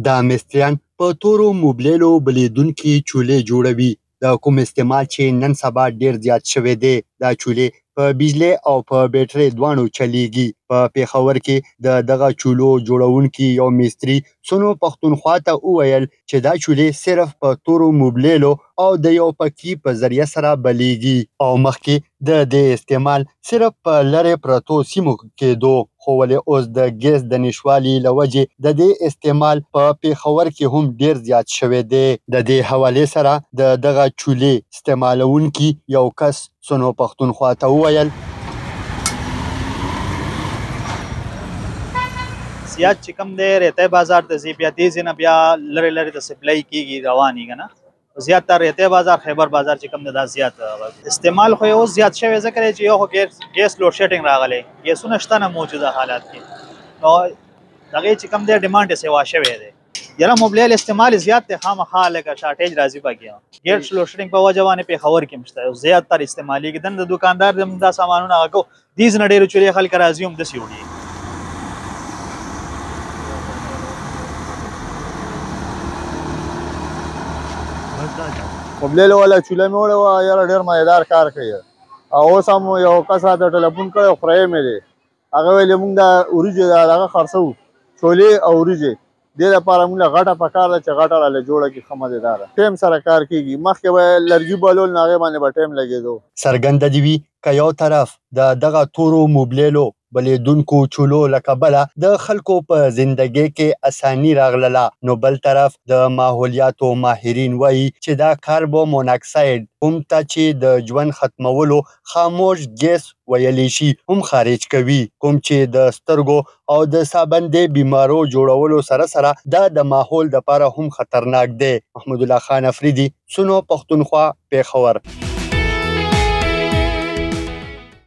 دا مستریان په تورو موبلیلو بلیدونکي چولې جوړوي. د کوم استعمال چې نن سبا ډیر زیات شوی دی. دا چولې په بجلی او په بیټرۍ دواړو چلیږي. په پېښور کې د دغه چولو جوړونکي یو مستري سنو پښتونخوا ته وویل چې دا چولې صرف په تورو موبلیلو او د یو پکې په ذریعه سره بلیږي او مخکې د دې استعمال صرف په لرې پرتو سیمو کېدو، خو ولې اوس د ګیس د نشتوالي له وجې د دې استعمال په پېښور کې هم ډیر زیات شوی دی. د دې حوالې سره د دغه چولې استعمالونکي یو کس سنو پښتونخوا ته وویل زیات چې کوم دی ریتی بازار ته ځي، بیا دې ځای نه بیا لرې لرې د سپلای کېږي رواني که نه زیات تر ریتی بازار خیبر بازار چې کوم دی دا زیات استعمال خو یې اوس زیات شوی ځکه دی چې یو خو ګیس لوډ شیډینګ راغلی، ګیسونه شته نه موجوده حالات کې نو دغې چې کوم دی ډیمانډ یې سیوا شوی دی. یاره موبلیل استعمال زیات دی، خامخا لکه شارټیج راځي پکې ګیس لوډ شیډینګ په وجه باندې پېښور کې هم شته زیات تر استعمالېږي. دنه د دوکاندار دا سامانونه هغه کو دې نه ډېرې چولې خلک راځي هم داسې وړي. موبلیل والا چوله مې وړې وه، یاره ډېر مزېدار کار کوي. او اوس هم یو کس راته ټلیفون کړی خورۍ مې دی، هغه ویلې مونږ دا وریجې دغه خرڅوو چولې او وریجې، دې لپاره مونږ له غټه پکار ده چې غټه راله جوړه کړي ښه مزېداره ټیم سره کار کېږي. مخکې به لرګي بلول نو هغې باندې به ټیم لګېدو. څرګنده دې وي که یو طرف د دغه تورو موبلیلو بلیدونکو چولو له کبله د خلکو په زندګۍ کې اساني راغله، نو بل طرف د ماحولیاتو ماهرین وایي چې دا کاربن موناکساید هم ته چې د ژوند ختمولو خاموش ګیس ویلی شي هم خارج کوي، کوم چې د سترګو او د سابندې بیمارو جوړولو سره سره دا د ماحول دپاره هم خطرناک دی. محمود الله خان افریدي، سنو پښتونخوا، پېښور.